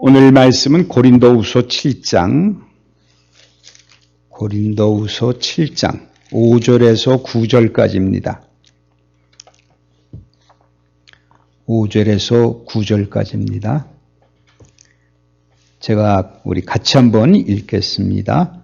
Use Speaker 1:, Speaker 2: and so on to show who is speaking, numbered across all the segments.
Speaker 1: 오늘 말씀은 고린도후서 7장 5절에서 9절까지입니다. 5절에서 9절까지입니다. 우리 같이 한번 읽겠습니다.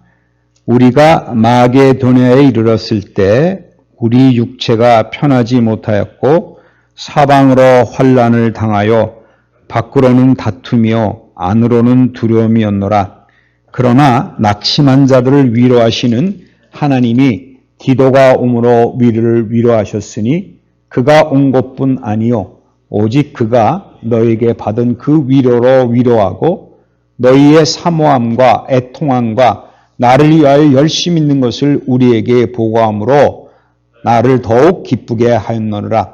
Speaker 1: 우리가 마게도냐에 이르렀을 때 우리 육체가 편하지 못하였고 사방으로 환난을 당하여 밖으로는 다투며 안으로는 두려움이었노라. 그러나 낙심한 자들을 위로하시는 하나님이 디도가 오므로 우리를 위로하셨으니 그가 온 것뿐 아니요 오직 그가 너에게 받은 그 위로로 위로하고 너희의 사모함과 애통함과 나를 위하여 열심 있는 것을 우리에게 보고함으로 나를 더욱 기쁘게 하였노라.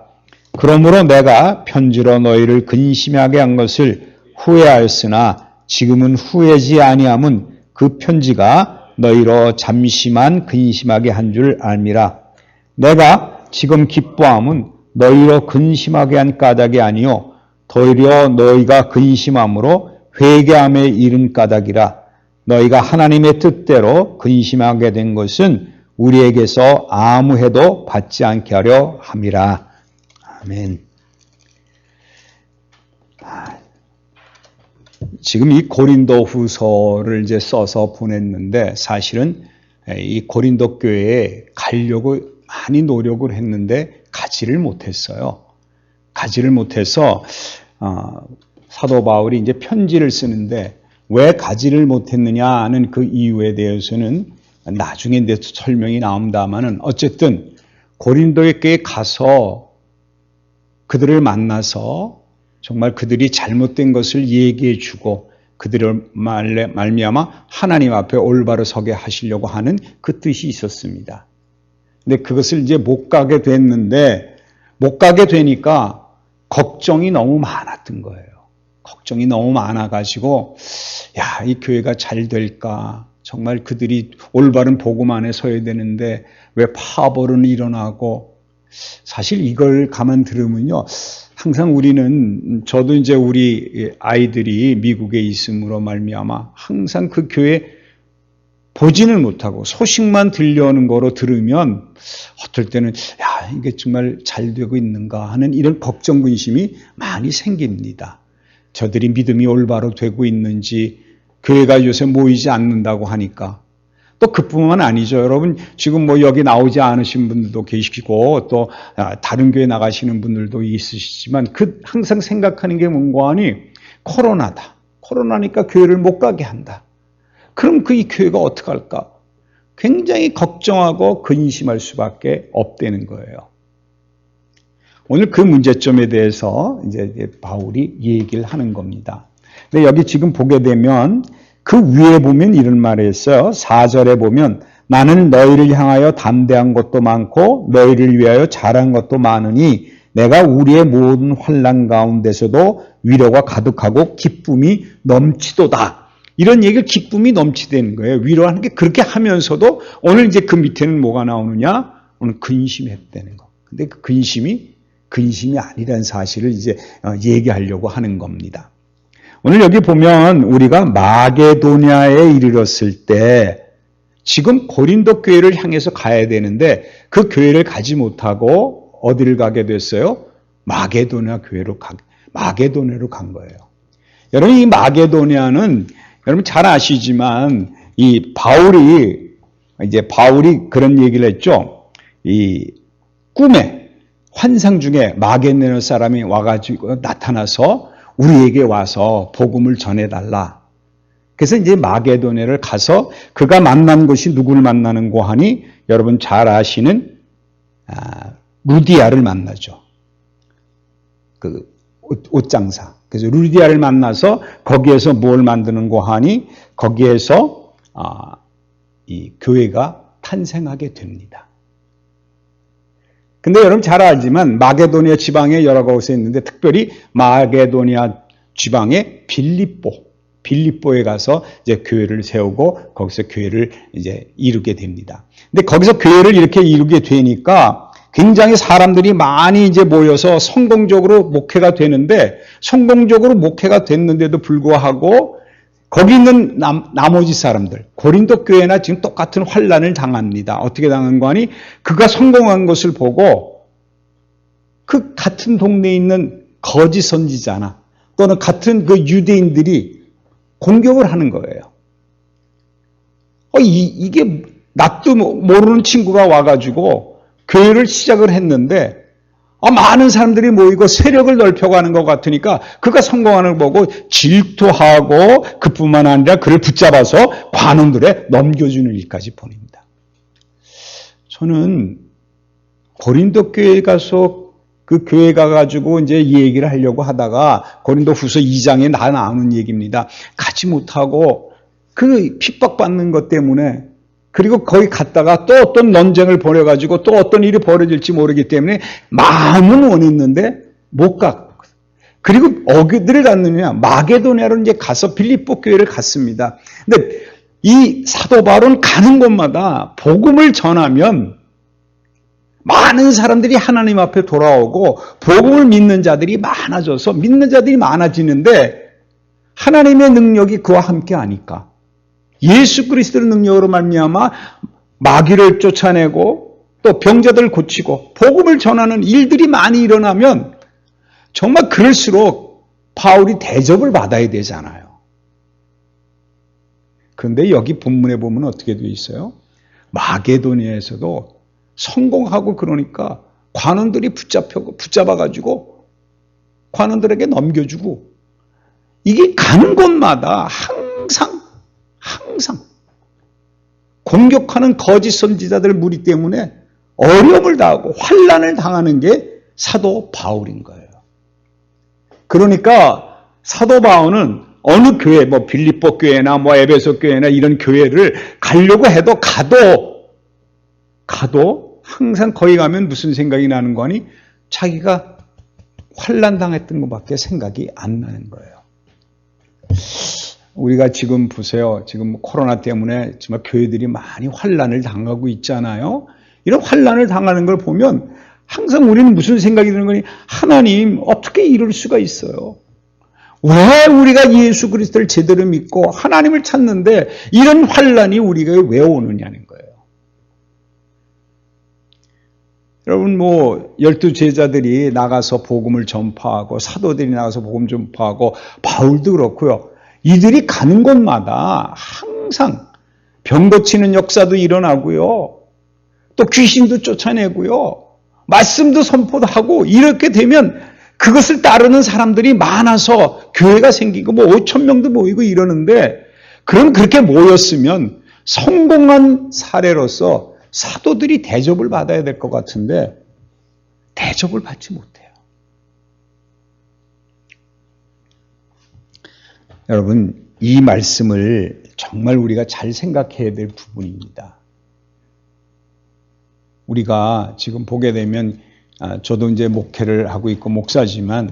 Speaker 1: 그러므로 내가 편지로 너희를 근심하게 한 것을 후회하였으나 지금은 후회지 아니함은 그 편지가 너희로 잠시만 근심하게 한 줄 알미라. 내가 지금 기뻐함은 너희로 근심하게 한 까닭이 아니요 도리어 너희가 근심함으로 회개함에 이른 까닭이라. 너희가 하나님의 뜻대로 근심하게 된 것은 우리에게서 아무 해도 받지 않게 하려 함이라. 아멘. 지금 이 고린도 후서를 이제 써서 보냈는데 사실은 이 고린도 교회에 가려고 많이 노력을 했는데 가지를 못했어요. 가지를 못해서 사도 바울이 이제 편지를 쓰는데 왜 가지를 못했느냐 하는 그 이유에 대해서는 나중에 이제 설명이 나옵니다만은 어쨌든 고린도의 교회에 가서 그들을 만나서 정말 그들이 잘못된 것을 얘기해 주고 그들을 말미암아 하나님 앞에 올바로 서게 하시려고 하는 그 뜻이 있었습니다. 근데 그것을 이제 못 가게 됐는데 못 가게 되니까 걱정이 너무 많았던 거예요. 걱정이 너무 많아가지고 이 교회가 잘 될까? 정말 그들이 올바른 복음 안에 서야 되는데 왜 파벌은 일어나고 사실 이걸 가만 들으면요. 항상 저도 이제 우리 아이들이 미국에 있음으로 말미암아 항상 그 교회 보지는 못하고 소식만 들려오는 거로 들으면 어떨 때는 이게 정말 잘 되고 있는가 하는 이런 걱정 근심이 많이 생깁니다. 저들이 믿음이 올바로 되고 있는지 교회가 요새 모이지 않는다고 하니까 또 그뿐만 아니죠. 여러분 지금 여기 나오지 않으신 분들도 계시고 또 다른 교회 나가시는 분들도 있으시지만 항상 생각하는 게 뭔가 하니 코로나다. 코로나니까 교회를 못 가게 한다. 그럼 이 교회가 어떻게 할까? 굉장히 걱정하고 근심할 수밖에 없다는 거예요. 오늘 그 문제점에 대해서 이제 바울이 얘기를 하는 겁니다. 근데 여기 지금 보게 되면 그 위에 보면 이런 말을 했어요. 4절에 보면 나는 너희를 향하여 담대한 것도 많고 너희를 위하여 잘한 것도 많으니 내가 우리의 모든 환난 가운데서도 위로가 가득하고 기쁨이 넘치도다. 이런 얘기를 기쁨이 넘치다는 거예요. 위로하는 게 그렇게 하면서도 오늘 이제 그 밑에는 뭐가 나오느냐? 오늘 근심했다는 거. 근데 그 근심이 아니라는 사실을 이제 얘기하려고 하는 겁니다. 오늘 여기 보면 우리가 마게도냐에 이르렀을 때 지금 고린도 교회를 향해서 가야 되는데 그 교회를 가지 못하고 어디를 가게 됐어요? 마게도냐로 간 거예요. 여러분 이 마게도냐는 여러분 잘 아시지만 바울이 그런 얘기를 했죠. 이 꿈에 환상 중에 마게도냐 사람이 와가지고 나타나서 우리에게 와서 복음을 전해달라. 그래서 이제 마게도냐를 가서 그가 만난 곳이 누구를 만나는고 하니 여러분 잘 아시는 루디아를 만나죠. 그 옷장사. 그래서 루디아를 만나서 거기에서 뭘 만드는고 하니 거기에서 이 교회가 탄생하게 됩니다. 근데 여러분 잘 알지만 마게도냐 지방에 여러 곳에 있는데 특별히 마게도냐 지방의 빌립보에 가서 이제 교회를 세우고 거기서 교회를 이제 이루게 됩니다. 근데 거기서 교회를 이렇게 이루게 되니까 굉장히 사람들이 많이 이제 모여서 성공적으로 목회가 되는데, 성공적으로 목회가 됐는데도 불구하고 거기 있는 나머지 사람들, 고린도 교회나 지금 똑같은 환난을 당합니다. 어떻게 당한 거 아니? 그가 성공한 것을 보고 그 같은 동네에 있는 거짓 선지자나 또는 같은 그 유대인들이 공격을 하는 거예요. 이게 낯도 모르는 친구가 와가지고 교회를 시작을 했는데 많은 사람들이 모이고 세력을 넓혀가는 것 같으니까 그가 성공하는 걸 보고 질투하고 그뿐만 아니라 그를 붙잡아서 관원들에 넘겨주는 일까지 보냅니다. 저는 고린도 교회에 가서 그 교회 가가지고 이제 이 얘기를 하려고 하다가 고린도 후서 2장에 나오는 얘기입니다. 가지 못하고 그 핍박받는 것 때문에 그리고 거기 갔다가 또 어떤 논쟁을 벌여가지고 또 어떤 일이 벌어질지 모르기 때문에 마음은 원했는데 못 갔고, 그리고 어디를 갔느냐, 마게도냐로 이제 가서 빌립보 교회를 갔습니다. 근데 이 사도 바울은 가는 곳마다 복음을 전하면 많은 사람들이 하나님 앞에 돌아오고 복음을 믿는 자들이 많아져서 믿는 자들이 많아지는데 하나님의 능력이 그와 함께 하니까 예수 그리스도의 능력으로 말미암아 마귀를 쫓아내고 또 병자들을 고치고 복음을 전하는 일들이 많이 일어나면 정말 그럴수록 바울이 대접을 받아야 되잖아요. 그런데 여기 본문에 보면 어떻게 되어 있어요? 마게도니아에서도 성공하고 그러니까 관원들이 붙잡아가지고 관원들에게 넘겨주고, 이게 가는 곳마다 항상 공격하는 거짓 선지자들 무리 때문에 어려움을 당하고 환난을 당하는 게 사도 바울인 거예요. 그러니까 사도 바울은 어느 교회, 빌립보 교회나 에베소 교회나 이런 교회를 가려고 해도 가도 항상 거기 가면 무슨 생각이 나는 거니? 자기가 환난 당했던 것밖에 생각이 안 나는 거예요. 우리가 지금 보세요. 지금 코로나 때문에 정말 교회들이 많이 환난을 당하고 있잖아요. 이런 환난을 당하는 걸 보면 항상 우리는 무슨 생각이 드는 거니? 하나님, 어떻게 이럴 수가 있어요? 왜 우리가 예수 그리스도를 제대로 믿고 하나님을 찾는데 이런 환난이 우리가 왜 오느냐는 거예요. 여러분, 12 제자들이 나가서 복음을 전파하고 사도들이 나가서 복음 전파하고 바울도 그렇고요. 이들이 가는 곳마다 항상 병 고치는 역사도 일어나고요. 또 귀신도 쫓아내고요. 말씀도 선포하고, 이렇게 되면 그것을 따르는 사람들이 많아서 교회가 생기고 5,000명도 모이고 이러는데, 그럼 그렇게 모였으면 성공한 사례로서 사도들이 대접을 받아야 될 것 같은데 대접을 받지 못해요. 여러분, 이 말씀을 정말 우리가 잘 생각해야 될 부분입니다. 우리가 지금 보게 되면, 저도 이제 목회를 하고 있고 목사지만,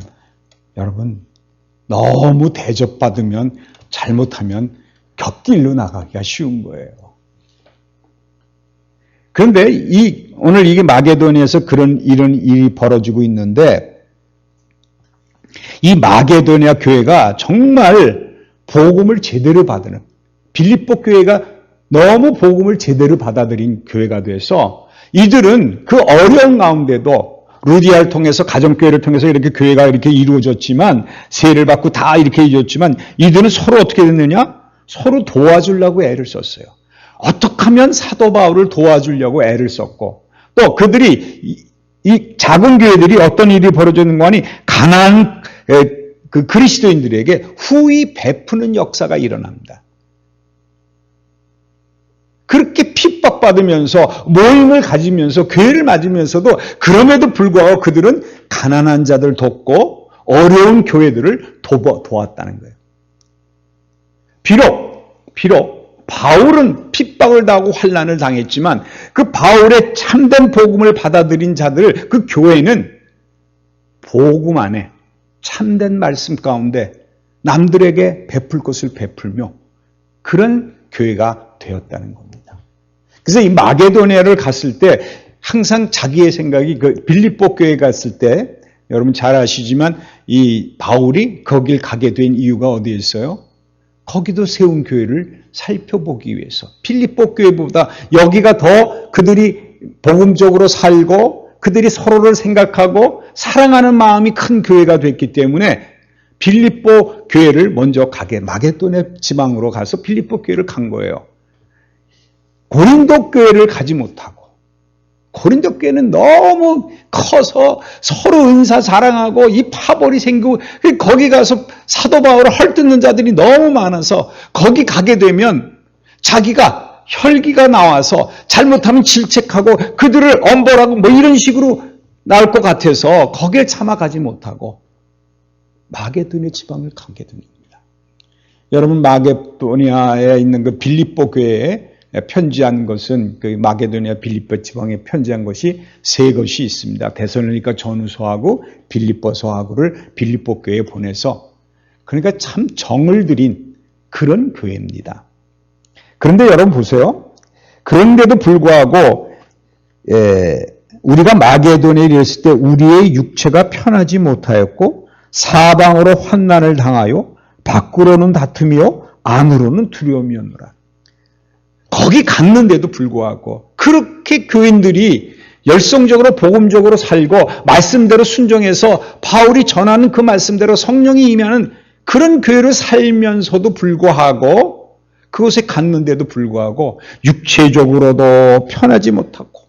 Speaker 1: 여러분, 너무 대접받으면 잘못하면 곁길로 나가기가 쉬운 거예요. 그런데 오늘 이게 마게도니아에서 이런 일이 벌어지고 있는데, 이 마게도니아 교회가 정말 복음을 제대로 받는, 빌립보 교회가 너무 복음을 제대로 받아들인 교회가 돼서 이들은 그 어려운 가운데도 루디아를 통해서, 가정교회를 통해서 이렇게 교회가 이렇게 이루어졌지만, 세례를 받고 다 이렇게 이루어졌지만, 이들은 서로 어떻게 됐느냐? 서로 도와주려고 애를 썼어요. 어떻게 하면 사도 바울을 도와주려고 애를 썼고, 또 그들이, 이 작은 교회들이 어떤 일이 벌어졌는 거니? 가난한 그 그리스도인들에게 후히 베푸는 역사가 일어납니다. 그렇게 핍박받으면서 모임을 가지면서 교회를 맞으면서도 그럼에도 불구하고 그들은 가난한 자들 돕고 어려운 교회들을 도왔다는 거예요. 비록 바울은 핍박을 당하고 환난을 당했지만 그 바울의 참된 복음을 받아들인 자들, 그 교회는 복음 안에 참된 말씀 가운데 남들에게 베풀 것을 베풀며 그런 교회가 되었다는 겁니다. 그래서 이 마게도니아를 갔을 때 항상 자기의 생각이 빌립보 교회 갔을 때 여러분 잘 아시지만 이 바울이 거길 가게 된 이유가 어디에 있어요? 거기도 세운 교회를 살펴보기 위해서. 빌립보 교회보다 여기가 더 그들이 복음적으로 살고 그들이 서로를 생각하고 사랑하는 마음이 큰 교회가 됐기 때문에 빌립보 교회를 먼저 가게, 마게도네 지방으로 가서 빌립보 교회를 간 거예요. 고린도 교회를 가지 못하고, 고린도 교회는 너무 커서 서로 은사 자랑하고 이 파벌이 생기고 거기 가서 사도 바울을 헐뜯는 자들이 너무 많아서 거기 가게 되면 자기가 혈기가 나와서 잘못하면 질책하고 그들을 엄벌하고 뭐 이런 식으로 나올 것 같아서 거기에 차마 가지 못하고 마게도냐 지방을 가게 됩니다. 여러분 마게도냐에 있는 그 빌립보 교회에 편지한 것은 그 마게도냐 빌립보 지방에 편지한 것이 세 것이 있습니다. 데살로니가 전후서하고 빌립보서하고를 빌립보 교회에 보내서 그러니까 참 정을 들인 그런 교회입니다. 그런데 여러분 보세요. 그런데도 불구하고 우리가 마게도냐에 이르렀을 때 우리의 육체가 편하지 못하였고 사방으로 환난을 당하여 밖으로는 다툼이요 안으로는 두려움이었노라. 거기 갔는데도 불구하고 그렇게 교인들이 열성적으로 복음적으로 살고 말씀대로 순종해서 바울이 전하는 그 말씀대로 성령이 임하는 그런 교회를 살면서도 불구하고 그곳에 갔는데도 불구하고 육체적으로도 편하지 못하고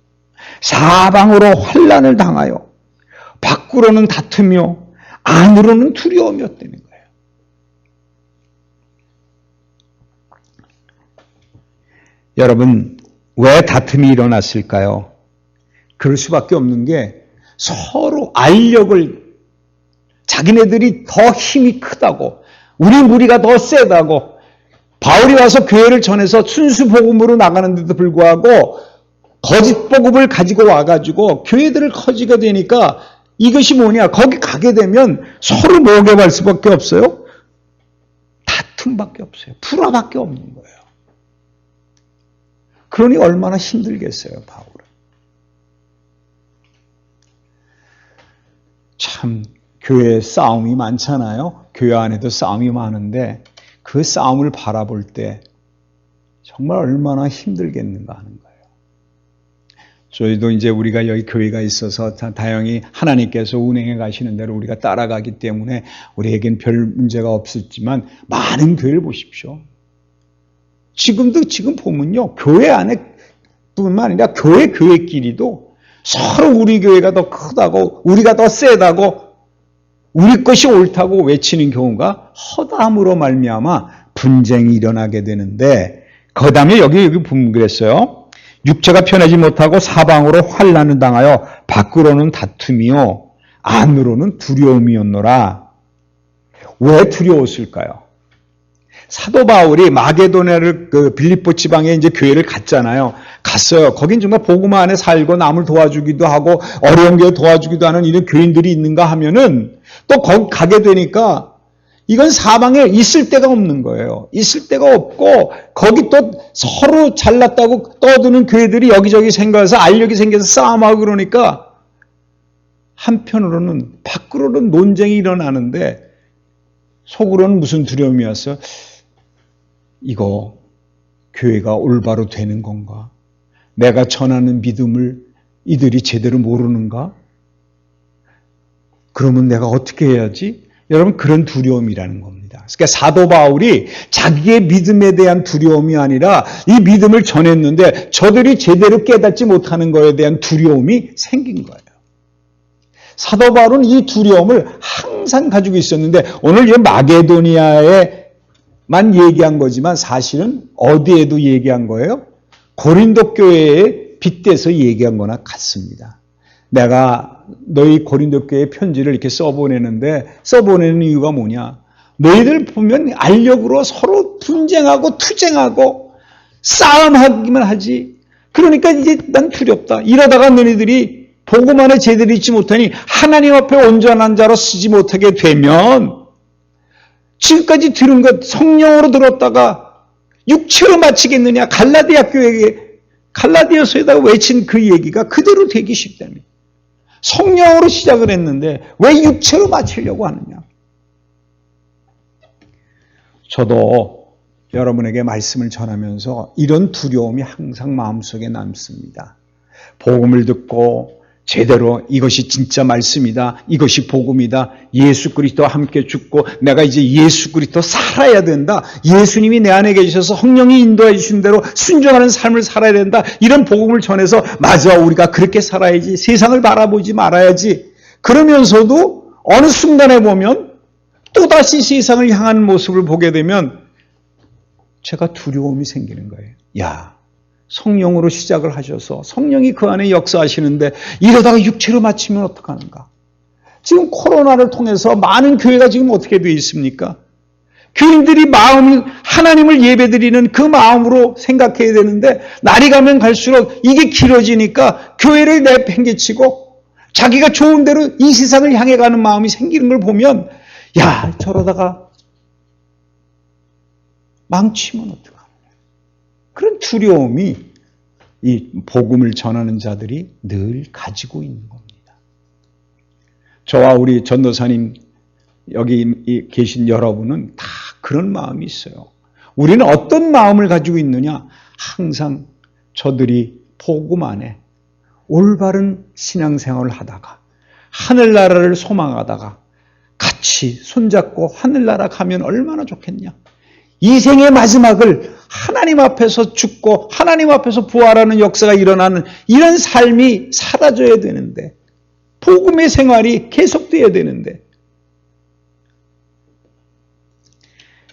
Speaker 1: 사방으로 환난을 당하여 밖으로는 다투며 안으로는 두려움이었다는 거예요. 여러분 왜 다툼이 일어났을까요? 그럴 수밖에 없는 게 서로 알력을 자기네들이 더 힘이 크다고 우리 무리가 더 세다고 바울이 와서 교회를 전해서 순수 복음으로 나가는데도 불구하고 거짓 복음을 가지고 와가지고 교회들을 커지게 되니까 이것이 뭐냐? 거기 가게 되면 서로 모욕할 수밖에 없어요. 다툼밖에 없어요. 불화밖에 없는 거예요. 그러니 얼마나 힘들겠어요, 바울은. 참 교회에 싸움이 많잖아요. 교회 안에도 싸움이 많은데 그 싸움을 바라볼 때 정말 얼마나 힘들겠는가 하는 거예요. 저희도 이제 우리가 여기 교회가 있어서 다행히 하나님께서 운행해 가시는 대로 우리가 따라가기 때문에 우리에겐 별 문제가 없었지만 많은 교회를 보십시오. 지금 보면요. 교회 안에 뿐만 아니라 교회끼리도 서로 우리 교회가 더 크다고 우리가 더 세다고 우리 것이 옳다고 외치는 경우가 허담으로 말미암아 분쟁이 일어나게 되는데 그 다음에 여기 보면 그랬어요. 육체가 편하지 못하고 사방으로 환난을 당하여 밖으로는 다툼이요 안으로는 두려움이었노라. 왜 두려웠을까요? 사도 바울이 마게도냐를 빌립보 지방에 이제 교회를 갔잖아요. 갔어요. 거긴 정말 복음 안에 살고 남을 도와주기도 하고 어려운 교회 도와주기도 하는 이런 교인들이 있는가 하면은 또 거기 가게 되니까 이건 사방에 있을 데가 없는 거예요. 있을 데가 없고 거기 또 서로 잘났다고 떠드는 교회들이 여기저기 생겨서 알력이 생겨서 싸움하고 그러니까 한편으로는 밖으로는 논쟁이 일어나는데 속으로는 무슨 두려움이 왔어요? 이거 교회가 올바로 되는 건가? 내가 전하는 믿음을 이들이 제대로 모르는가? 그러면 내가 어떻게 해야지? 여러분 그런 두려움이라는 겁니다. 그러니까 사도 바울이 자기의 믿음에 대한 두려움이 아니라 이 믿음을 전했는데 저들이 제대로 깨닫지 못하는 것에 대한 두려움이 생긴 거예요. 사도 바울은 이 두려움을 항상 가지고 있었는데 오늘 이 마게도니아에만 얘기한 거지만 사실은 어디에도 얘기한 거예요? 고린도 교회에 빗대서 얘기한 거나 같습니다. 내가 너희 고린도 교회에 편지를 이렇게 써보내는 이유가 뭐냐? 너희들 보면 알력으로 서로 분쟁하고 투쟁하고 싸움하기만 하지. 그러니까 이제 난 두렵다. 이러다가 너희들이 복음 안에 제대로 있지 못하니 하나님 앞에 온전한 자로 쓰지 못하게 되면 지금까지 들은 것 성령으로 들었다가 육체로 마치겠느냐. 갈라디아 교회에 갈라디아서에다가 외친 그 얘기가 그대로 되기 쉽답니다. 성령으로 시작을 했는데 왜 육체로 마치려고 하느냐. 저도 여러분에게 말씀을 전하면서 이런 두려움이 항상 마음속에 남습니다. 복음을 듣고 제대로 이것이 진짜 말씀이다. 이것이 복음이다. 예수 그리스도와 함께 죽고 내가 이제 예수 그리스도 살아야 된다. 예수님이 내 안에 계셔서 성령이 인도해 주신 대로 순종하는 삶을 살아야 된다. 이런 복음을 전해서 맞아, 우리가 그렇게 살아야지. 세상을 바라보지 말아야지. 그러면서도 어느 순간에 보면 또다시 세상을 향하는 모습을 보게 되면 제가 두려움이 생기는 거예요. 야, 성령으로 시작을 하셔서 성령이 그 안에 역사하시는데 이러다가 육체로 마치면 어떡하는가? 지금 코로나를 통해서 많은 교회가 지금 어떻게 되어 있습니까? 교인들이 마음이 하나님을 예배드리는 그 마음으로 생각해야 되는데 날이 가면 갈수록 이게 길어지니까 교회를 내팽개치고 자기가 좋은 대로 이 세상을 향해 가는 마음이 생기는 걸 보면 야, 저러다가 망치면 어떡하나? 그런 두려움이 이 복음을 전하는 자들이 늘 가지고 있는 겁니다. 저와 우리 전도사님 여기 계신 여러분은 다 그런 마음이 있어요. 우리는 어떤 마음을 가지고 있느냐? 항상 저들이 복음 안에 올바른 신앙생활을 하다가 하늘나라를 소망하다가 같이 손잡고 하늘나라 가면 얼마나 좋겠냐? 이 생의 마지막을 하나님 앞에서 죽고 하나님 앞에서 부활하는 역사가 일어나는 이런 삶이 사라져야 되는데 복음의 생활이 계속돼야 되는데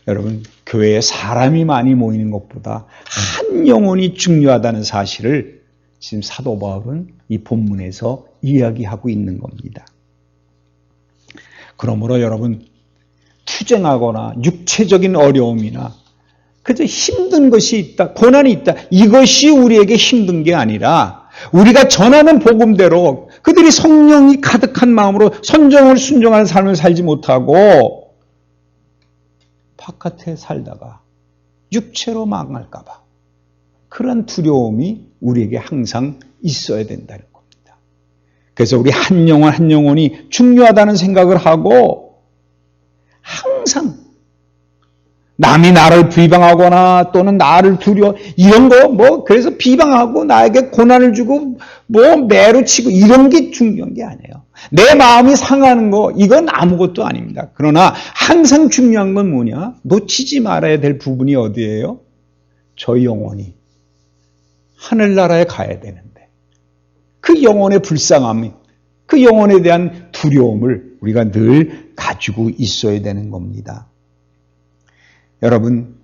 Speaker 1: 여러분 교회에 사람이 많이 모이는 것보다 한 영혼이 중요하다는 사실을 지금 사도 바울은 이 본문에서 이야기하고 있는 겁니다. 그러므로 여러분 투쟁하거나 육체적인 어려움이나 그저 힘든 것이 있다, 고난이 있다. 이것이 우리에게 힘든 게 아니라 우리가 전하는 복음대로 그들이 성령이 가득한 마음으로 선정을 순종하는 삶을 살지 못하고 바깥에 살다가 육체로 망할까 봐 그런 두려움이 우리에게 항상 있어야 된다는 겁니다. 그래서 우리 한 영혼 한 영혼이 중요하다는 생각을 하고 항상 남이 나를 비방하거나 또는 나를 두려워 이런 거 그래서 비방하고 나에게 고난을 주고 매로 치고 이런 게 중요한 게 아니에요. 내 마음이 상하는 거 이건 아무것도 아닙니다. 그러나 항상 중요한 건 뭐냐? 놓치지 말아야 될 부분이 어디예요? 저 영혼이 하늘나라에 가야 되는데 그 영혼의 불쌍함이 그 영혼에 대한 두려움을 우리가 늘 가지고 있어야 되는 겁니다. 여러분,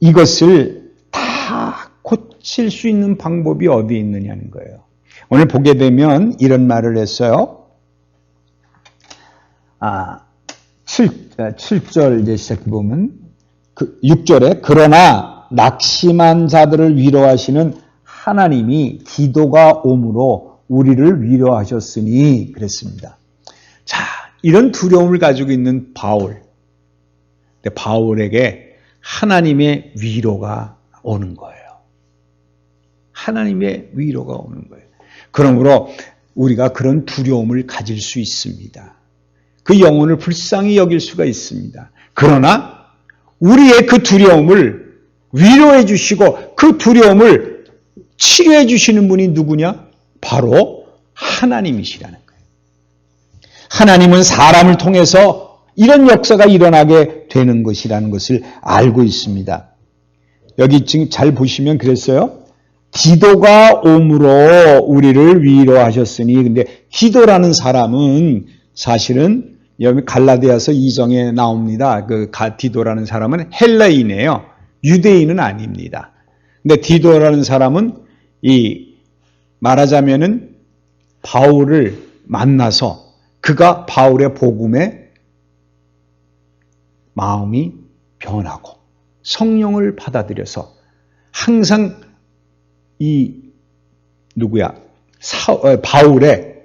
Speaker 1: 이것을 다 고칠 수 있는 방법이 어디 있느냐는 거예요. 오늘 보게 되면 이런 말을 했어요. 7절 이제 시작해 보면 6절에 그러나 낙심한 자들을 위로하시는 하나님이 기도가 옴으로 우리를 위로하셨으니 그랬습니다. 자, 이런 두려움을 가지고 있는 바울. 근데 바울에게 하나님의 위로가 오는 거예요. 하나님의 위로가 오는 거예요. 그러므로 우리가 그런 두려움을 가질 수 있습니다. 그 영혼을 불쌍히 여길 수가 있습니다. 그러나 우리의 그 두려움을 위로해 주시고 그 두려움을 치료해 주시는 분이 누구냐? 바로 하나님이시라는 거예요. 하나님은 사람을 통해서 이런 역사가 일어나게 되는 것이라는 것을 알고 있습니다. 여기 지금 잘 보시면 그랬어요. 기도가 옴으로 우리를 위로하셨으니 근데 기도라는 사람은 사실은 여기 갈라디아서 2장에 나옵니다. 그 디도라는 사람은 헬라인이에요. 유대인은 아닙니다. 근데 디도라는 사람은 말하자면은 바울을 만나서 그가 바울의 복음에 마음이 변하고 성령을 받아들여서 항상 바울의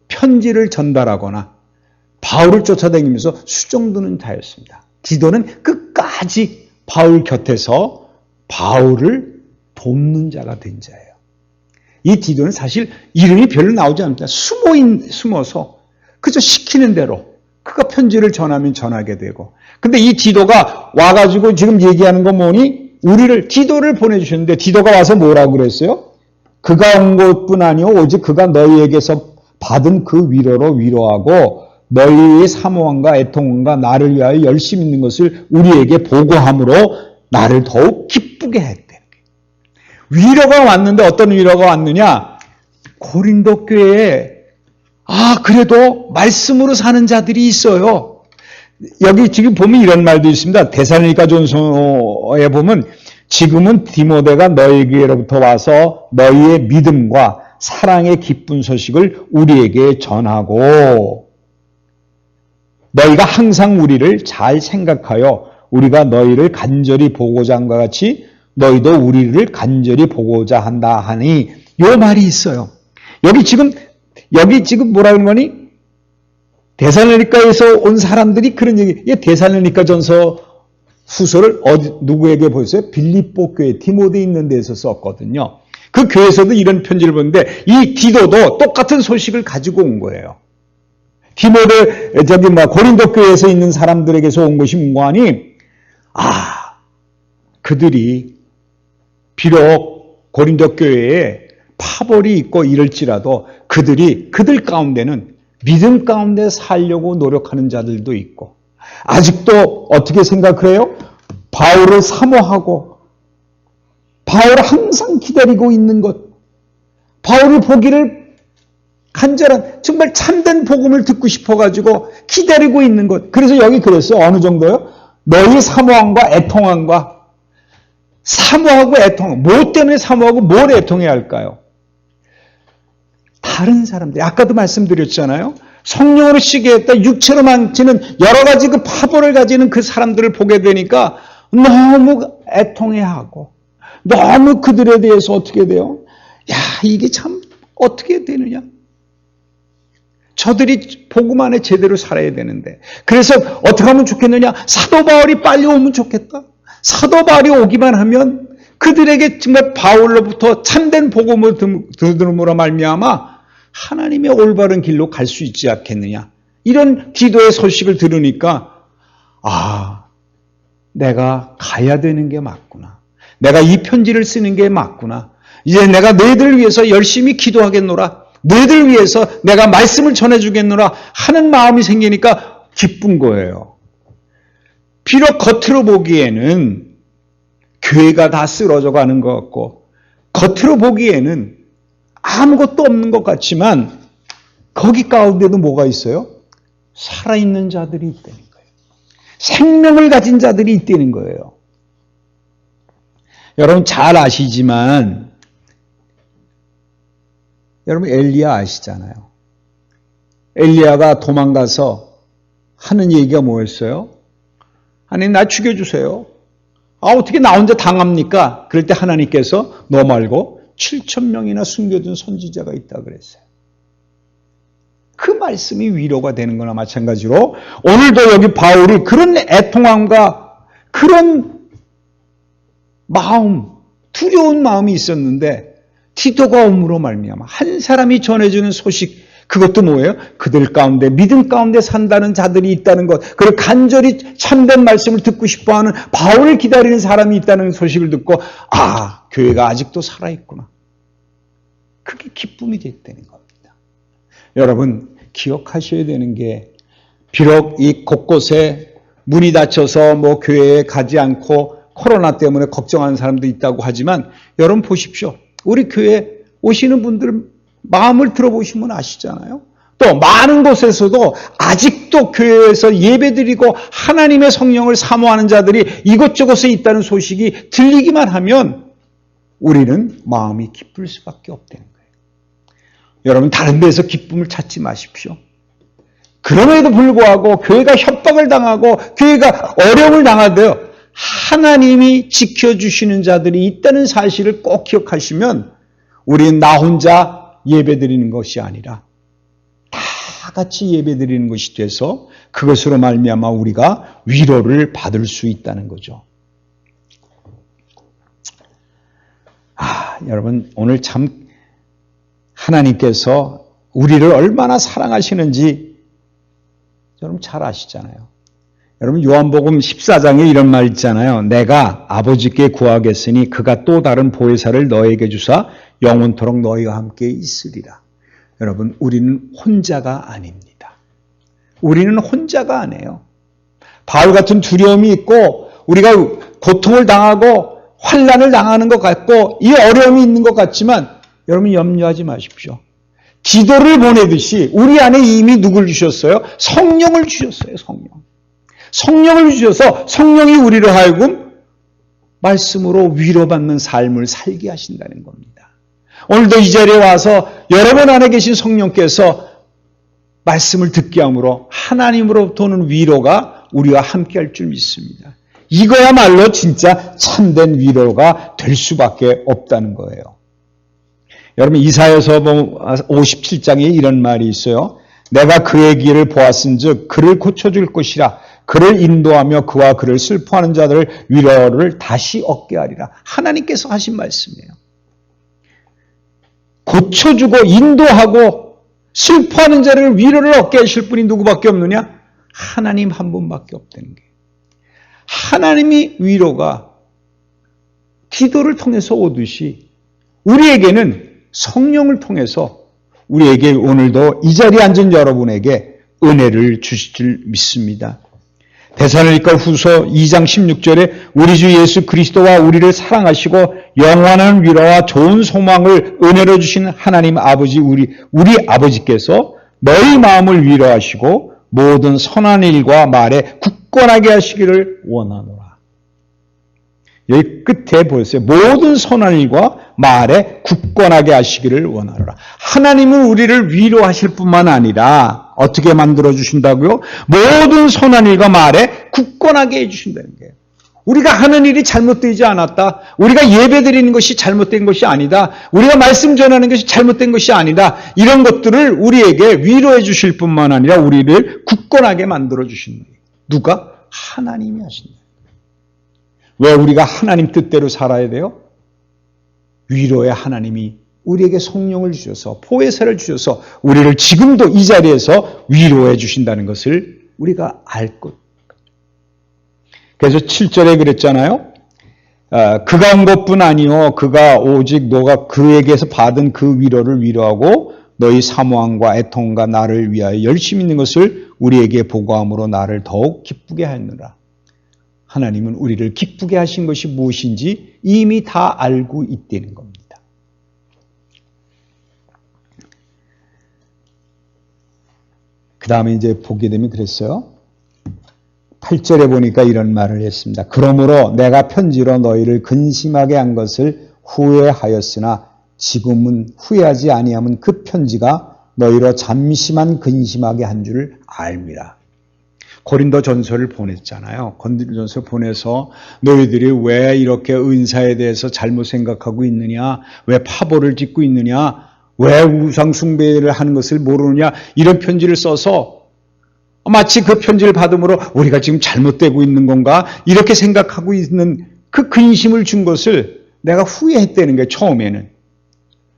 Speaker 1: 편지를 전달하거나 바울을 쫓아다니면서 수종드는 자였습니다. 디도는 끝까지 바울 곁에서 바울을 돕는 자가 된 자예요. 이 디도는 사실 이름이 별로 나오지 않습니다. 숨어서 그저 시키는 대로 그가 편지를 전하면 전하게 되고. 근데 이 디도가 와가지고 지금 얘기하는 건 뭐니? 디도를 보내주셨는데 디도가 와서 뭐라고 그랬어요? 그가 온 것뿐 아니요 오직 그가 너희에게서 받은 그 위로로 위로하고 너희의 사모함과 애통함과 나를 위하여 열심히 있는 것을 우리에게 보고함으로 나를 더욱 기쁘게 했대. 위로가 왔는데 어떤 위로가 왔느냐? 고린도 교회에 그래도 말씀으로 사는 자들이 있어요. 여기 지금 보면 이런 말도 있습니다. 데살로니가 전서에 보면 지금은 디모데가 너희에게로부터 와서 너희의 믿음과 사랑의 기쁜 소식을 우리에게 전하고 너희가 항상 우리를 잘 생각하여 우리가 너희를 간절히 보고자 한과 같이 너희도 우리를 간절히 보고자 한다 하니 요 말이 있어요. 여기 지금 뭐라 그러는 거니? 데살로니가에서 온 사람들이 그런 얘기. 데살로니가 전서 후서를 누구에게 보였어요? 빌립보 교회 디모데 있는 데서 썼거든요. 그 교회에서도 이런 편지를 보는데 이 디도도 똑같은 소식을 가지고 온 거예요. 고린도 교회에서 있는 사람들에게서 온 것이 뭔가 하니 그들이 비록 고린도 교회에 파벌이 있고 이럴지라도 그들 가운데는 믿음 가운데 살려고 노력하는 자들도 있고 아직도 어떻게 생각해요? 바울을 사모하고 바울을 항상 기다리고 있는 것, 바울을 보기를 간절한 정말 참된 복음을 듣고 싶어가지고 기다리고 있는 것. 그래서 여기 그랬어요. 어느 정도요? 너희 사모함과 애통함과 사모하고 애통, 뭐 때문에 사모하고 뭘 애통해야 할까요? 다른 사람들, 아까도 말씀드렸잖아요. 성령으로 쉬게 했다 육체로 망치는 여러 가지 그 파벌을 가지는 그 사람들을 보게 되니까 너무 애통해하고 너무 그들에 대해서 어떻게 돼요? 이게 참 어떻게 되느냐? 저들이 복음 안에 제대로 살아야 되는데 그래서 어떻게 하면 좋겠느냐? 사도 바울이 빨리 오면 좋겠다. 사도 바울이 오기만 하면 그들에게 정말 바울로부터 참된 복음을 들음으로 말미암아 하나님의 올바른 길로 갈 수 있지 않겠느냐. 이런 기도의 소식을 들으니까 내가 가야 되는 게 맞구나. 내가 이 편지를 쓰는 게 맞구나. 이제 내가 너희들을 위해서 열심히 기도하겠노라. 너희들을 위해서 내가 말씀을 전해주겠노라 하는 마음이 생기니까 기쁜 거예요. 비록 겉으로 보기에는 교회가 다 쓰러져 가는 것 같고 겉으로 보기에는 아무것도 없는 것 같지만 거기 가운데도 뭐가 있어요? 살아있는 자들이 있다는 거예요. 생명을 가진 자들이 있다는 거예요. 여러분 잘 아시지만 여러분 엘리야 아시잖아요. 엘리야가 도망가서 하는 얘기가 뭐였어요? 하나님 나 죽여주세요. 어떻게 나 혼자 당합니까? 그럴 때 하나님께서 너 말고 7,000명이나 숨겨둔 선지자가 있다 그랬어요. 그 말씀이 위로가 되는 거나 마찬가지로 오늘도 여기 바울이 그런 애통함과 그런 마음, 두려운 마음이 있었는데 디도가 옴으로 말미암아 한 사람이 전해주는 소식, 그것도 뭐예요? 그들 가운데 믿음 가운데 산다는 자들이 있다는 것, 그리고 간절히 참된 말씀을 듣고 싶어하는 바울을 기다리는 사람이 있다는 소식을 듣고 교회가 아직도 살아있구나. 그게 기쁨이 됐다는 겁니다. 여러분 기억하셔야 되는 게 비록 이 곳곳에 문이 닫혀서 교회에 가지 않고 코로나 때문에 걱정하는 사람도 있다고 하지만 여러분 보십시오. 우리 교회 오시는 분들 마음을 들어보시면 아시잖아요. 또 많은 곳에서도 아직도 교회에서 예배드리고 하나님의 성령을 사모하는 자들이 이곳저곳에 있다는 소식이 들리기만 하면 우리는 마음이 기쁠 수밖에 없다는 거예요. 여러분 다른 데서 기쁨을 찾지 마십시오. 그럼에도 불구하고 교회가 협박을 당하고 교회가 어려움을 당하되어 하나님이 지켜주시는 자들이 있다는 사실을 꼭 기억하시면 우리는 나 혼자 예배드리는 것이 아니라 다 같이 예배드리는 것이 돼서 그것으로 말미암아 우리가 위로를 받을 수 있다는 거죠. 여러분 오늘 참 하나님께서 우리를 얼마나 사랑하시는지 여러분 잘 아시잖아요. 여러분 요한복음 14장에 이런 말 있잖아요. 내가 아버지께 구하겠으니 그가 또 다른 보혜사를 너에게 주사 영원토록 너희와 함께 있으리라. 여러분 우리는 혼자가 아닙니다. 우리는 혼자가 아니에요. 바울 같은 두려움이 있고 우리가 고통을 당하고 환난을 당하는 것 같고 이 어려움이 있는 것 같지만 여러분 염려하지 마십시오. 기도를 보내듯이 우리 안에 이미 누굴 주셨어요? 성령을 주셨어요. 성령을 주셔서 성령이 우리를 하여금 말씀으로 위로받는 삶을 살게 하신다는 겁니다. 오늘도 이 자리에 와서 여러분 안에 계신 성령께서 말씀을 듣게 함으로 하나님으로부터 오는 위로가 우리와 함께 할 줄 믿습니다. 이거야말로 진짜 참된 위로가 될 수밖에 없다는 거예요. 여러분 이사야서 57장에 이런 말이 있어요. 내가 그의 길을 보았은즉 그를 고쳐줄 것이라. 그를 인도하며 그와 그를 슬퍼하는 자들을 위로를 다시 얻게 하리라. 하나님께서 하신 말씀이에요. 고쳐주고 인도하고 슬퍼하는 자를 위로를 얻게 하실 분이 누구밖에 없느냐? 하나님 한 분밖에 없다는 거예요. 하나님이 위로가 기도를 통해서 오듯이 우리에게는 성령을 통해서 우리에게 오늘도 이 자리에 앉은 여러분에게 은혜를 주실 줄 믿습니다. 데살로니가 후서 2장 16절에 우리 주 예수 그리스도와 우리를 사랑하시고 영원한 위로와 좋은 소망을 은혜로 주신 하나님 아버지 우리 아버지께서 너희 마음을 위로하시고 모든 선한 일과 말에 굳건하게 하시기를 원하노라. 여기 끝에 보였어요. 모든 선한 일과 말에 굳건하게 하시기를 원하노라. 하나님은 우리를 위로하실 뿐만 아니라 어떻게 만들어 주신다고요? 모든 선한 일과 말에 굳건하게 해주신다는 거예요. 우리가 하는 일이 잘못되지 않았다. 우리가 예배드리는 것이 잘못된 것이 아니다. 우리가 말씀 전하는 것이 잘못된 것이 아니다. 이런 것들을 우리에게 위로해 주실 뿐만 아니라 우리를 굳건하게 만들어 주신다. 누가? 하나님이 하신다. 왜 우리가 하나님 뜻대로 살아야 돼요? 위로의 하나님이 우리에게 성령을 주셔서 보혜사를 주셔서 우리를 지금도 이 자리에서 위로해 주신다는 것을 우리가 알 것. 그래서 7절에 그랬잖아요. 그가 한 것뿐 아니요 그가 오직 너가 그에게서 받은 그 위로를 위로하고 너희 사모함과 애통과 나를 위하여 열심히 있는 것을 우리에게 보고함으로 나를 더욱 기쁘게 하였느라. 하나님은 우리를 기쁘게 하신 것이 무엇인지 이미 다 알고 있다는 겁니다. 그 다음에 이제 보게 되면 그랬어요. 8절에 보니까 이런 말을 했습니다. 그러므로 내가 편지로 너희를 근심하게 한 것을 후회하였으나 지금은 후회하지 아니하면 그 편지가 너희로 잠시만 근심하게 한 줄을 알미라. 고린도 전서를 보냈잖아요. 고린도 전서를 보내서 너희들이 왜 이렇게 은사에 대해서 잘못 생각하고 있느냐, 왜 파벌을 짓고 있느냐, 왜 우상 숭배를 하는 것을 모르느냐, 이런 편지를 써서 마치 그 편지를 받음으로 우리가 지금 잘못되고 있는 건가 이렇게 생각하고 있는 그 근심을 준 것을 내가 후회했다는 거예요. 처음에는.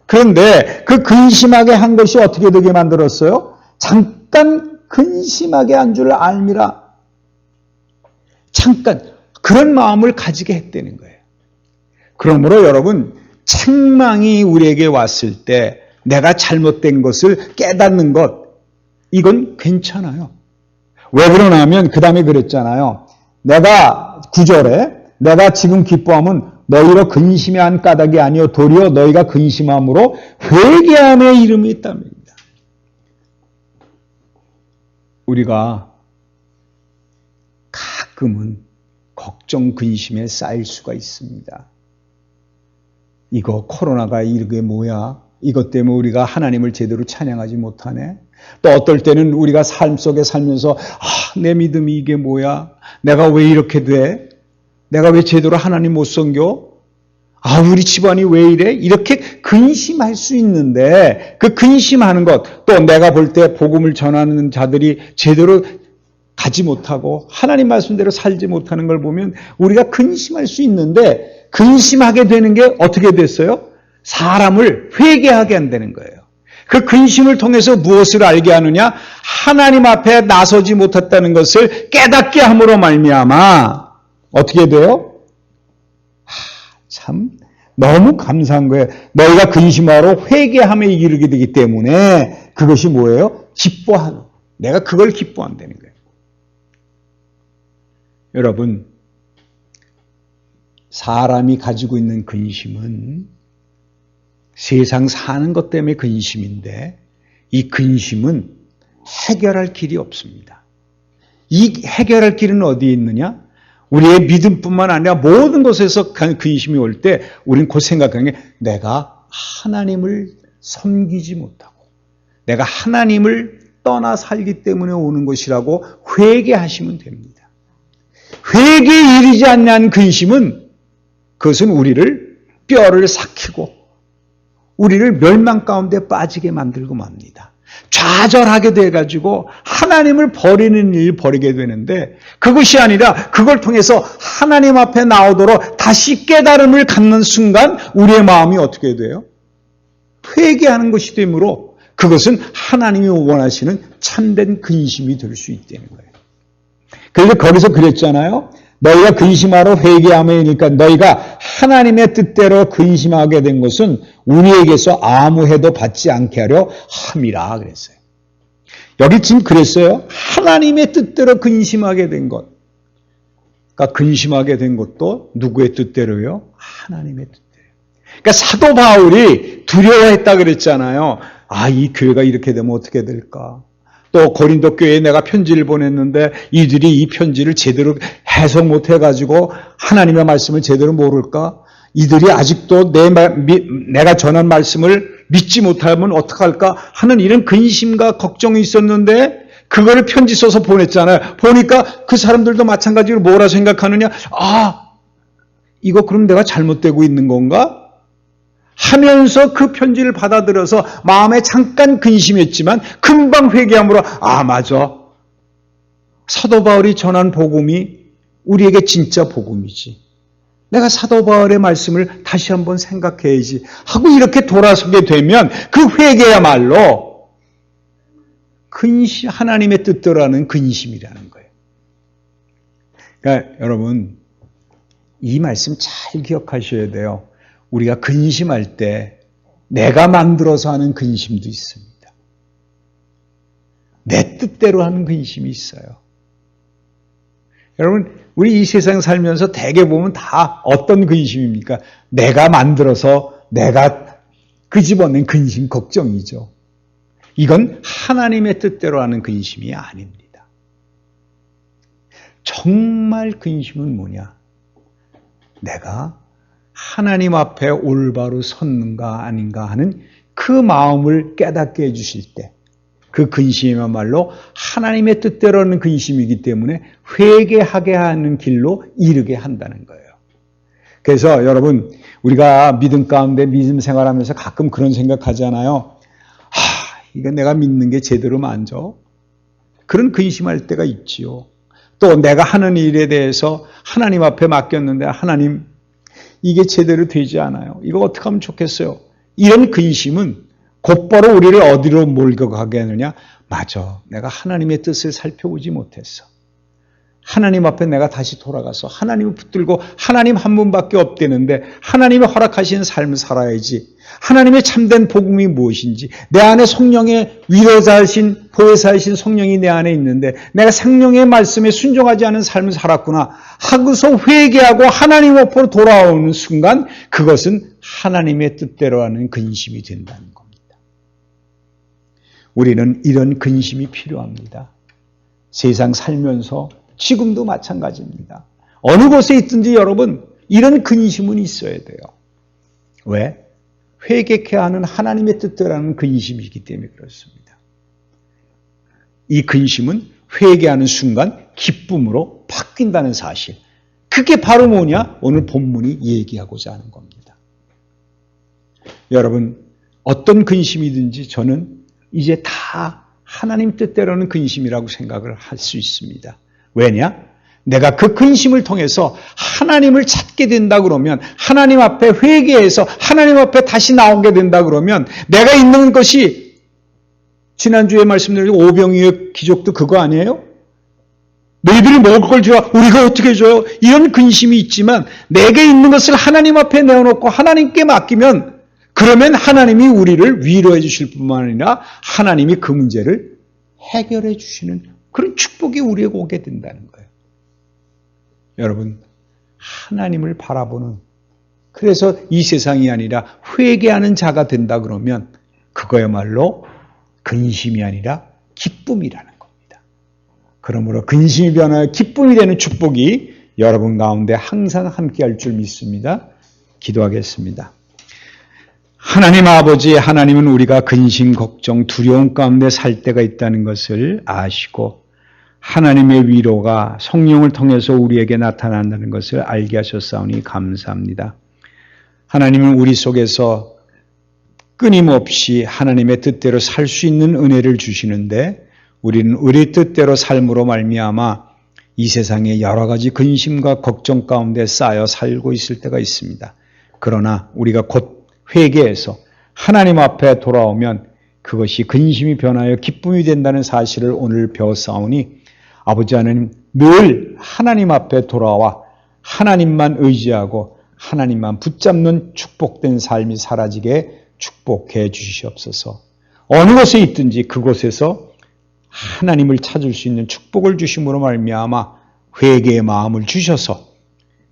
Speaker 1: 그런데 그 근심하게 한 것이 어떻게 되게 만들었어요? 잠깐 근심하게 한 줄 알미라. 잠깐 그런 마음을 가지게 했다는 거예요. 그러므로 여러분 책망이 우리에게 왔을 때 내가 잘못된 것을 깨닫는 것 이건 괜찮아요. 왜 그러냐면 그 다음에 그랬잖아요. 내가 9절에 내가 지금 기뻐함은 너희로 근심한 까닭이 아니요 도리어 너희가 근심함으로 회개함의 이름이 있답니다. 우리가 가끔은 걱정 근심에 쌓일 수가 있습니다. 이거 코로나가 이게 뭐야? 이것 때문에 우리가 하나님을 제대로 찬양하지 못하네. 또 어떨 때는 우리가 삶 속에 살면서 내 믿음이 이게 뭐야? 내가 왜 이렇게 돼? 내가 왜 제대로 하나님 못 섬겨? 우리 집안이 왜 이래? 이렇게 근심할 수 있는데 그 근심하는 것, 또 내가 볼 때 복음을 전하는 자들이 제대로 가지 못하고 하나님 말씀대로 살지 못하는 걸 보면 우리가 근심할 수 있는데 근심하게 되는 게 어떻게 됐어요? 사람을 회개하게 한다는 거예요. 그 근심을 통해서 무엇을 알게 하느냐? 하나님 앞에 나서지 못했다는 것을 깨닫게 함으로 말미암아 어떻게 돼요? 참 너무 감사한 거예요. 너희가 근심하러 회개함에 이르게 되기 때문에 그것이 뭐예요? 기뻐하는. 내가 그걸 기뻐한다는 거예요. 여러분, 사람이 가지고 있는 근심은 세상 사는 것 때문에 근심인데 이 근심은 해결할 길이 없습니다. 이 해결할 길은 어디에 있느냐? 우리의 믿음뿐만 아니라 모든 것에서 근심이 올 때 우리는 곧 생각하는 게 내가 하나님을 섬기지 못하고 내가 하나님을 떠나 살기 때문에 오는 것이라고 회개하시면 됩니다. 회개에 이르지 않는 근심은 그것은 우리를 뼈를 삭히고 우리를 멸망 가운데 빠지게 만들고 맙니다. 좌절하게 돼가지고 하나님을 버리는 일을 벌이게 되는데 그것이 아니라 그걸 통해서 하나님 앞에 나오도록 다시 깨달음을 갖는 순간 우리의 마음이 어떻게 돼요? 회개하는 것이 되므로 그것은 하나님이 원하시는 참된 근심이 될 수 있다는 거예요. 그래서 거기서 그랬잖아요. 너희가 근심하러 회개함이니까 너희가 하나님의 뜻대로 근심하게 된 것은 우리에게서 아무 해도 받지 않게 하려 함이라 그랬어요. 여기 지금 그랬어요. 하나님의 뜻대로 근심하게 된 것. 그러니까 근심하게 된 것도 누구의 뜻대로요? 하나님의 뜻대로. 그러니까 사도 바울이 두려워했다 그랬잖아요. 이 교회가 이렇게 되면 어떻게 될까? 또 고린도 교회에 내가 편지를 보냈는데 이들이 이 편지를 제대로 해석 못해가지고 하나님의 말씀을 제대로 모를까? 이들이 아직도 내가 전한 말씀을 믿지 못하면 어떡할까? 하는 이런 근심과 걱정이 있었는데 그거를 편지 써서 보냈잖아요. 보니까 그 사람들도 마찬가지로 뭐라 생각하느냐? 이거 그럼 내가 잘못되고 있는 건가? 하면서 그 편지를 받아들여서 마음에 잠깐 근심했지만 금방 회개함으로 맞아. 사도 바울이 전한 복음이 우리에게 진짜 복음이지. 내가 사도 바울의 말씀을 다시 한번 생각해야지 하고 이렇게 돌아서게 되면 그 회개야말로 하나님의 뜻대로 하는 근심이라는 거예요. 그러니까 여러분 이 말씀 잘 기억하셔야 돼요. 우리가 근심할 때 내가 만들어서 하는 근심도 있습니다. 내 뜻대로 하는 근심이 있어요. 여러분 우리 이 세상 살면서 대개 보면 다 어떤 근심입니까? 내가 만들어서 내가 끄집어낸 근심, 걱정이죠. 이건 하나님의 뜻대로 하는 근심이 아닙니다. 정말 근심은 뭐냐? 내가 하나님 앞에 올바로 섰는가 아닌가 하는 그 마음을 깨닫게 해주실 때 그 근심이야말로 하나님의 뜻대로 하는 근심이기 때문에 회개하게 하는 길로 이르게 한다는 거예요. 그래서 여러분 우리가 믿음 가운데 믿음 생활하면서 가끔 그런 생각하잖아요. 이거 내가 믿는 게 제대로 맞아? 그런 근심할 때가 있지요. 또 내가 하는 일에 대해서 하나님 앞에 맡겼는데 하나님 이게 제대로 되지 않아요. 이거 어떻게 하면 좋겠어요? 이런 근심은 곧바로 우리를 어디로 몰고 가게 하느냐? 맞아. 내가 하나님의 뜻을 살펴보지 못했어. 하나님 앞에 내가 다시 돌아가서 하나님을 붙들고 하나님 한 분밖에 없대는데 하나님이 허락하시는 삶을 살아야지. 하나님의 참된 복음이 무엇인지 내 안에 성령의 위로자이신 보혜사이신 성령이 내 안에 있는데 내가 성령의 말씀에 순종하지 않은 삶을 살았구나 하고서 회개하고 하나님 앞으로 돌아오는 순간 그것은 하나님의 뜻대로 하는 근심이 된다는 겁니다. 우리는 이런 근심이 필요합니다. 세상 살면서 지금도 마찬가지입니다. 어느 곳에 있든지 여러분 이런 근심은 있어야 돼요. 왜? 회개케 하는 하나님의 뜻대로 하는 근심이기 때문에 그렇습니다. 이 근심은 회개하는 순간 기쁨으로 바뀐다는 사실. 그게 바로 뭐냐? 오늘 본문이 얘기하고자 하는 겁니다. 여러분 어떤 근심이든지 저는 이제 다 하나님 뜻대로는 근심이라고 생각을 할 수 있습니다. 왜냐? 내가 그 근심을 통해서 하나님을 찾게 된다 그러면 하나님 앞에 회개해서 하나님 앞에 다시 나오게 된다 그러면 내가 있는 것이 지난주에 말씀드린 오병이의 기적도 그거 아니에요? 너희들이 먹을 걸 줘. 우리가 어떻게 줘요? 이런 근심이 있지만 내게 있는 것을 하나님 앞에 내어놓고 하나님께 맡기면 그러면 하나님이 우리를 위로해 주실 뿐만 아니라 하나님이 그 문제를 해결해 주시는 그런 축복이 우리에게 오게 된다는 거예요. 여러분, 하나님을 바라보는, 그래서 이 세상이 아니라 회개하는 자가 된다 그러면 그거야말로 근심이 아니라 기쁨이라는 겁니다. 그러므로 근심이 변하여 기쁨이 되는 축복이 여러분 가운데 항상 함께할 줄 믿습니다. 기도하겠습니다. 하나님 아버지, 하나님은 우리가 근심, 걱정, 두려움 가운데 살 때가 있다는 것을 아시고 하나님의 위로가 성령을 통해서 우리에게 나타난다는 것을 알게 하셨사오니 감사합니다. 하나님은 우리 속에서 끊임없이 하나님의 뜻대로 살 수 있는 은혜를 주시는데 우리는 우리 뜻대로 삶으로 말미암아 이 세상에 여러 가지 근심과 걱정 가운데 쌓여 살고 있을 때가 있습니다. 그러나 우리가 곧 회개해서 하나님 앞에 돌아오면 그것이 근심이 변하여 기쁨이 된다는 사실을 오늘 배웠사오니 아버지 하나님 늘 하나님 앞에 돌아와 하나님만 의지하고 하나님만 붙잡는 축복된 삶이 사라지게 축복해 주시옵소서. 어느 곳에 있든지 그곳에서 하나님을 찾을 수 있는 축복을 주심으로 말미암아 회개의 마음을 주셔서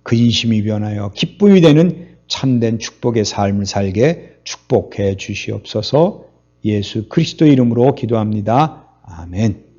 Speaker 1: 근심이 변하여 기쁨이 되는 참된 축복의 삶을 살게 축복해 주시옵소서. 예수 그리스도 이름으로 기도합니다. 아멘.